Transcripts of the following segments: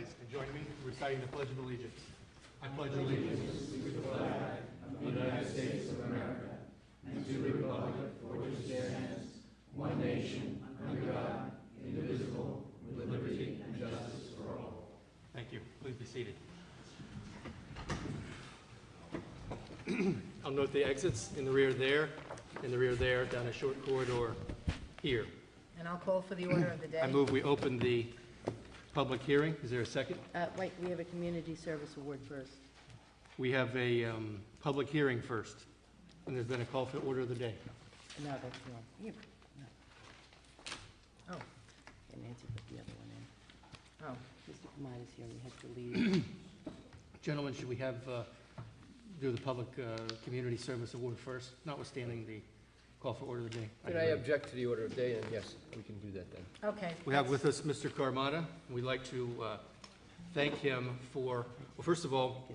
rise and join me in reciting the Pledge of Allegiance. I pledge allegiance to the flag of the United States of America and to the republic for which it stands, one nation, under God, indivisible, with liberty and justice for all. Thank you. Please be seated. I'll note the exits in the rear there, down a short corridor here. And I'll call for the order of the day. I move we open the public hearing. Is there a second? Wait, we have a community service award first. We have a public hearing first, and there's been a call for order of the day. No, that's wrong. Here. No. Oh, and Nancy put the other one in. Oh. Mr. Kamada's here, and he has to leave. Gentlemen, should we have do the public community service award first, notwithstanding the call for order of the day? Could I object to the order of day? And yes, we can do that then. Okay. We have with us Mr. Carmada. We'd like to thank him for, well, first of all,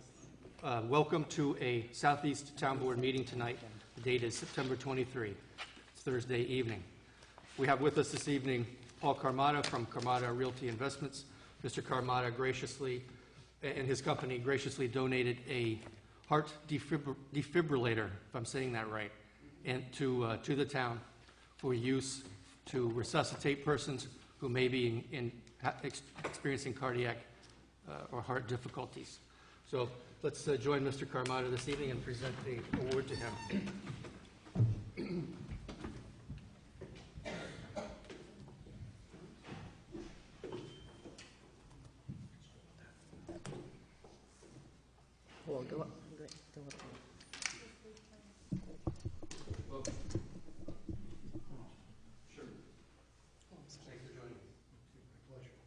welcome to a Southeast Town Board meeting tonight. The date is September 23. It's Thursday evening. We have with us this evening Paul Carmada from Carmada Realty Investments. Mr. Carmada graciously, and his company graciously donated a heart defibrillator, if I'm saying that right, and to the town for use to resuscitate persons who may be experiencing cardiac or heart difficulties. So let's join Mr. Carmada this evening and present the award to him. Paul, go up. Go up. Sure. Thanks for joining me. My pleasure.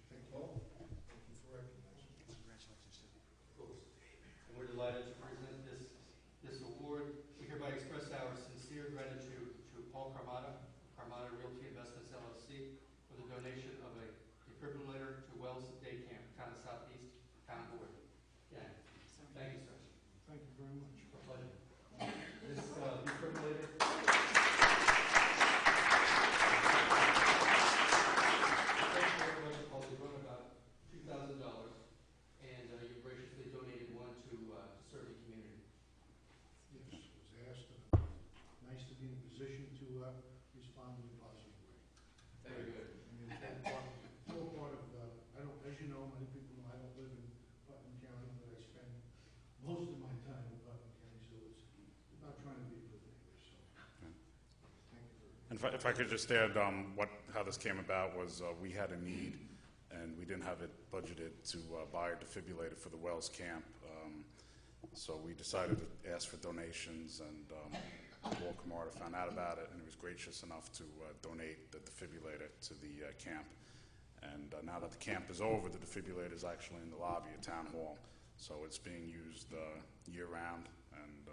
Thank you all. Thank you for recognizing me. Congratulations to you. And we're delighted to present this award. We hereby express our sincere gratitude to Paul Carmada, Carmada Realty Investments LLC, for the donation of a defibrillator to Wells Day Camp, Town of Southeast Town Board. Yeah. Thank you, sir. Thank you very much. A pleasure. This defibrillator. Run about $2,000, and you graciously donated one to serve the community. Yes, was asked. Nice to be in a position to respond in a positive way. Very good. I mean, it's all part of, I don't, as you know, many people know I don't live in Putnam County, but I spend most of my time in Putnam County, so it's about trying to be a good neighbor, so. Thank you very much. And if I could just add, how this came about was we had a need, and we didn't have it budgeted to buy a defibrillator for the Wells camp. So we decided to ask for donations, and Paul Carmada found out about it, and he was gracious enough to donate the defibrillator to the camp. And now that the camp is over, the defibrillator is actually in the lobby of Town Hall. So it's being used year-round, and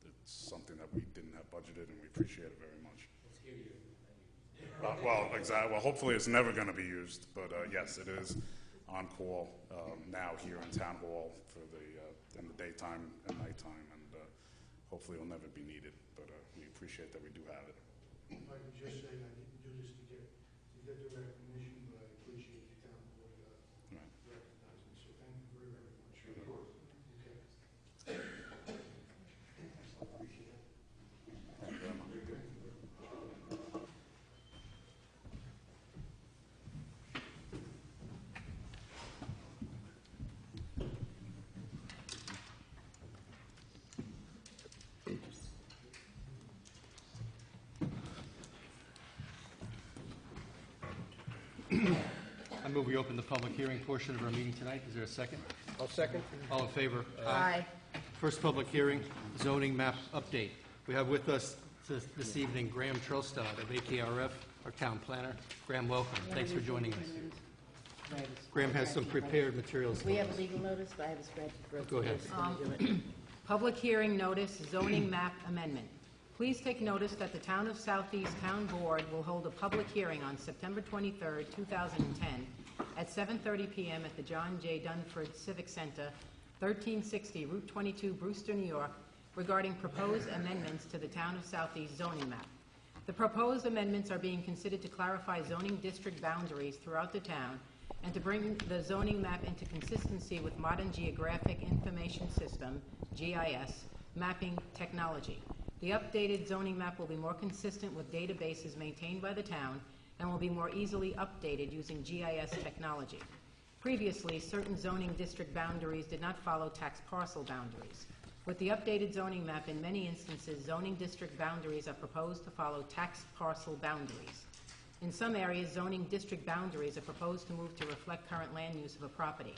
it's something that we didn't have budgeted, and we appreciate it very much. Exactly. Well, hopefully it's never going to be used, but yes, it is on call now here in Town Hall for in the daytime and nighttime, and hopefully it'll never be needed. But we appreciate that we do have it. If I could just say, I didn't do this to get the recognition, but I appreciate the town board recognizing me, so thank you very, very much. Of course. Okay. Appreciate it. Thank you very much. I move we open the public hearing portion of our meeting tonight. Is there a second? I'll second. All in favor? Aye. First public hearing, zoning map update. We have with us this evening Graham Trelstad of AKRF, our town planner. Graham, welcome. Thanks for joining us. Graham has some prepared materials. We have a legal notice, but I have a scratchy throat. Go ahead. Public hearing notice, zoning map amendment. Please take notice that the Town of Southeast Town Board will hold a public hearing on September 23rd, 2010 at 7:30 p.m. at the John J. Dunford Civic Center, 1360 Route 22, Brewster, New York, regarding proposed amendments to the Town of Southeast zoning map. The proposed amendments are being considered to clarify zoning district boundaries throughout the town and to bring the zoning map into consistency with modern geographic information system, GIS, mapping technology. The updated zoning map will be more consistent with databases maintained by the town and will be more easily updated using GIS technology. Previously, certain zoning district boundaries did not follow tax parcel boundaries. With the updated zoning map, in many instances, zoning district boundaries are proposed to follow tax parcel boundaries. In some areas, zoning district boundaries are proposed to move to reflect current land use of a property.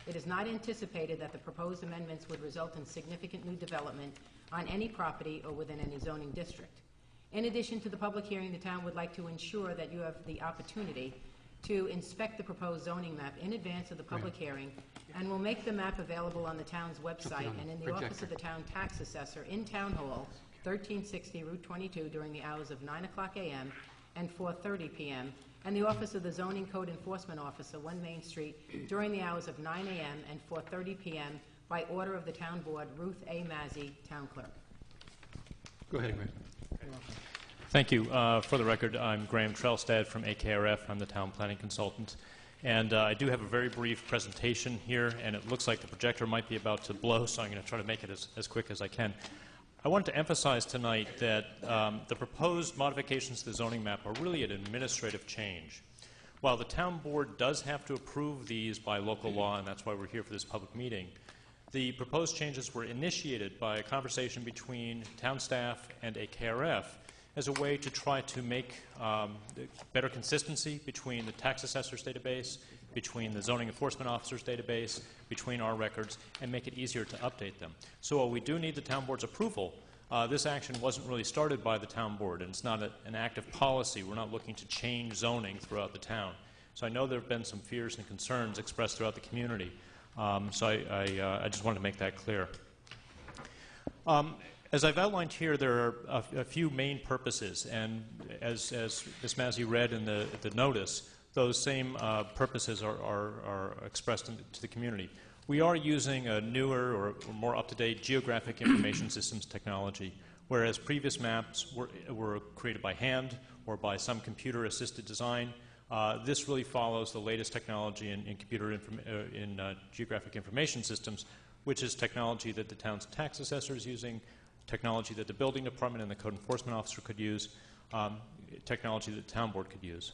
It is not anticipated that the proposed amendments would result in significant new development on any property or within any zoning district. In addition to the public hearing, the town would like to ensure that you have the opportunity to inspect the proposed zoning map in advance of the public hearing, and will make the map available on the town's website and in the office of the town tax assessor in Town Hall, 1360 Route 22, during the hours of 9 o'clock a.m. and 4:30 p.m., and the office of the zoning code enforcement officer, 1 Main Street, during the hours of 9 a.m. and 4:30 p.m. by order of the town board, Ruth A. Mazzy, town clerk. Go ahead, Graham. Thank you. For the record, I'm Graham Trelstad from AKRF. I'm the town planning consultant. And I do have a very brief presentation here, and it looks like the projector might be about to blow, so I'm going to try to make it as quick as I can. I want to emphasize tonight that the proposed modifications to the zoning map are really an administrative change. While the town board does have to approve these by local law, and that's why we're here for this public meeting, the proposed changes were initiated by a conversation between town staff and AKRF as a way to try to make better consistency between the tax assessor's database, between the zoning enforcement officer's database, between our records, and make it easier to update them. So while we do need the town board's approval, this action wasn't really started by the town board, and it's not an active policy. We're not looking to change zoning throughout the town. So I know there have been some fears and concerns expressed throughout the community. So I just wanted to make that clear. As I've outlined here, there are a few main purposes, and as Ms. Mazzy read in the notice, those same purposes are expressed to the community. We are using a newer or more up-to-date geographic information systems technology, whereas previous maps were created by hand or by some computer-assisted design. This really follows the latest technology in geographic information systems, which is technology that the town's tax assessor is using, technology that the building department and the code enforcement officer could use, technology that the town board could use.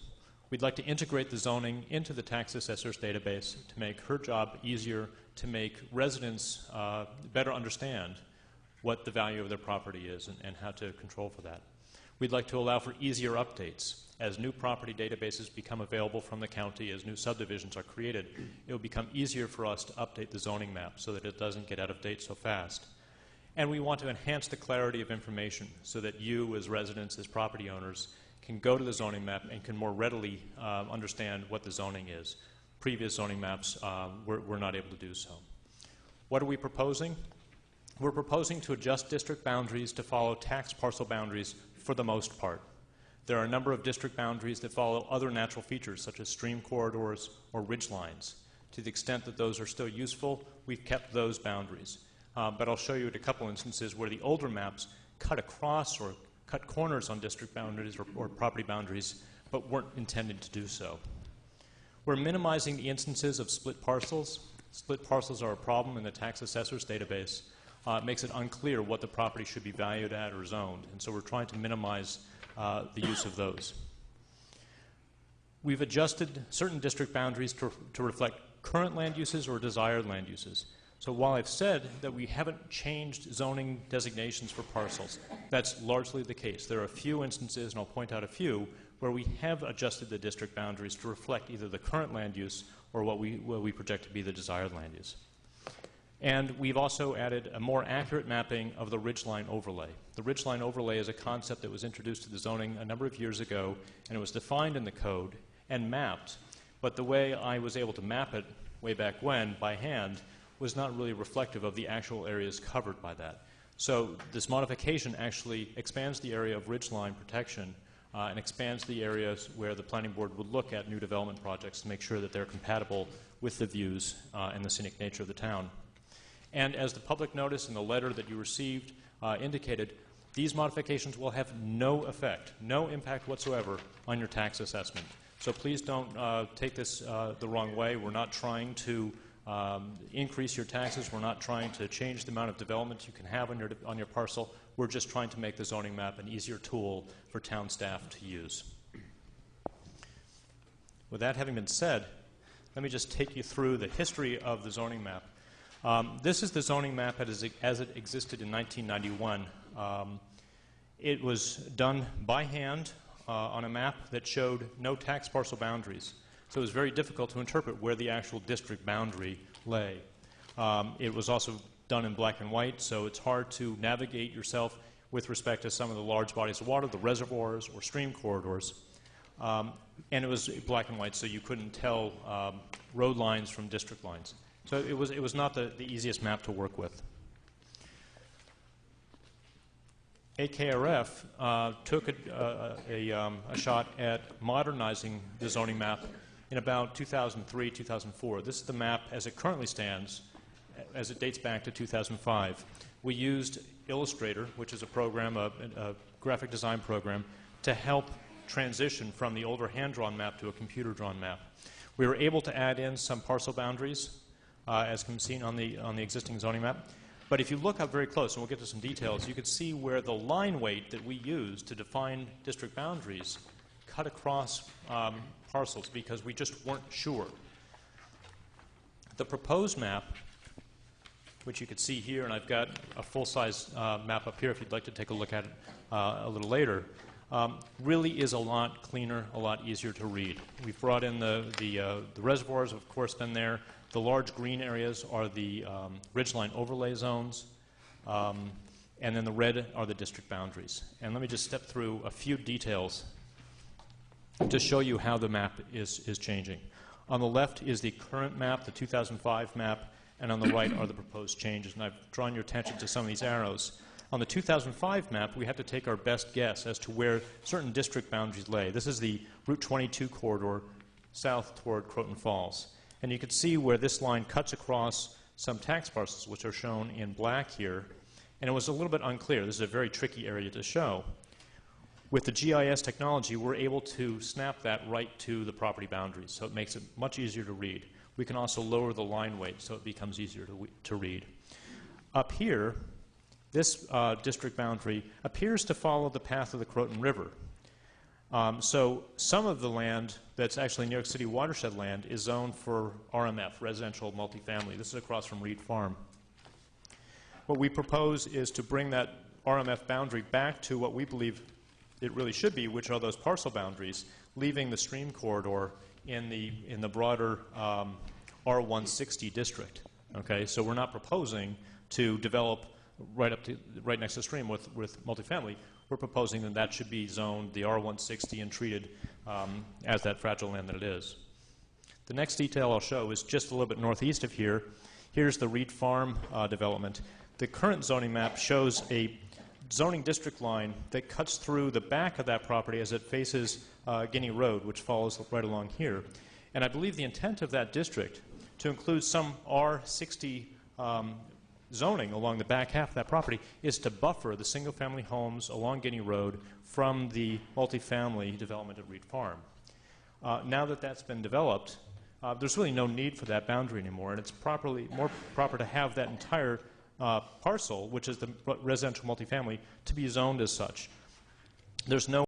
We'd like to integrate the zoning into the tax assessor's database to make her job easier, to make residents better understand what the value of their property is and how to control for that. We'd like to allow for easier updates. As new property databases become available from the county, as new subdivisions are created, it will become easier for us to update the zoning map so that it doesn't get out of date so fast. And we want to enhance the clarity of information so that you, as residents, as property owners, can go to the zoning map and can more readily understand what the zoning is. Previous zoning maps were not able to do so. What are we proposing? We're proposing to adjust district boundaries to follow tax parcel boundaries for the most part. There are a number of district boundaries that follow other natural features, such as stream corridors or ridge lines. To the extent that those are still useful, we've kept those boundaries. But I'll show you a couple instances where the older maps cut across or cut corners on district boundaries or property boundaries, but weren't intended to do so. We're minimizing the instances of split parcels. Split parcels are a problem in the tax assessor's database. It makes it unclear what the property should be valued at or zoned, and so we're trying to minimize the use of those. We've adjusted certain district boundaries to reflect current land uses or desired land uses. So while I've said that we haven't changed zoning designations for parcels, that's largely the case. There are a few instances, and I'll point out a few, where we have adjusted the district boundaries to reflect either the current land use or what we project to be the desired land use. And we've also added a more accurate mapping of the ridgeline overlay. The ridgeline overlay is a concept that was introduced to the zoning a number of years ago, and it was defined in the code and mapped. But the way I was able to map it way back when, by hand, was not really reflective of the actual areas covered by that. So this modification actually expands the area of ridgeline protection and expands the areas where the planning board would look at new development projects to make sure that they're compatible with the views and the scenic nature of the town. And as the public notice in the letter that you received indicated, these modifications will have no effect, no impact whatsoever on your tax assessment. So please don't take this the wrong way. We're not trying to increase your taxes. We're not trying to change the amount of development you can have on your parcel. We're just trying to make the zoning map an easier tool for town staff to use. With that having been said, let me just take you through the history of the zoning map. This is the zoning map as it existed in 1991. It was done by hand on a map that showed no tax parcel boundaries. So it was very difficult to interpret where the actual district boundary lay. It was also done in black and white, so it's hard to navigate yourself with respect to some of the large bodies of water, the reservoirs or stream corridors. And it was black and white, so you couldn't tell road lines from district lines. So it was not the easiest map to work with. AKRF took a shot at modernizing the zoning map in about 2003, 2004. This is the map as it currently stands, as it dates back to 2005. We used Illustrator, which is a program, a graphic design program, to help transition from the older hand-drawn map to a computer-drawn map. We were able to add in some parcel boundaries, as can be seen on the existing zoning map. But if you look up very close, and we'll get to some details, you can see where the line weight that we used to define district boundaries cut across parcels because we just weren't sure. The proposed map, which you can see here, and I've got a full-size map up here if you'd like to take a look at it a little later, really is a lot cleaner, a lot easier to read. We've brought in the reservoirs, of course, been there. The large green areas are the ridgeline overlay zones, and then the red are the district boundaries. And let me just step through a few details to show you how the map is changing. On the left is the current map, the 2005 map, and on the right are the proposed changes. And I've drawn your attention to some of these arrows. On the 2005 map, we have to take our best guess as to where certain district boundaries lay. This is the Route 22 corridor south toward Croton Falls. And you can see where this line cuts across some tax parcels, which are shown in black here. And it was a little bit unclear. This is a very tricky area to show. With the GIS technology, we're able to snap that right to the property boundaries, so it makes it much easier to read. We can also lower the line weight, so it becomes easier to read. Up here, this district boundary appears to follow the path of the Croton River. So some of the land that's actually New York City watershed land is zoned for RMF, residential multifamily. This is across from Reed Farm. What we propose is to bring that RMF boundary back to what we believe it really should be, which are those parcel boundaries, leaving the stream corridor in the broader R160 district. Okay, so we're not proposing to develop right next to the stream with multifamily. We're proposing that that should be zoned the R160 and treated as that fragile land that it is. The next detail I'll show is just a little bit northeast of here. Here's the Reed Farm development. The current zoning map shows a zoning district line that cuts through the back of that property as it faces Guinea Road, which follows right along here. And I believe the intent of that district to include some R60 zoning along the back half of that property is to buffer the single-family homes along Guinea Road from the multifamily development at Reed Farm. Now that that's been developed, there's really no need for that boundary anymore, and it's more proper to have that entire parcel, which is the residential multifamily, to be zoned as such. There's no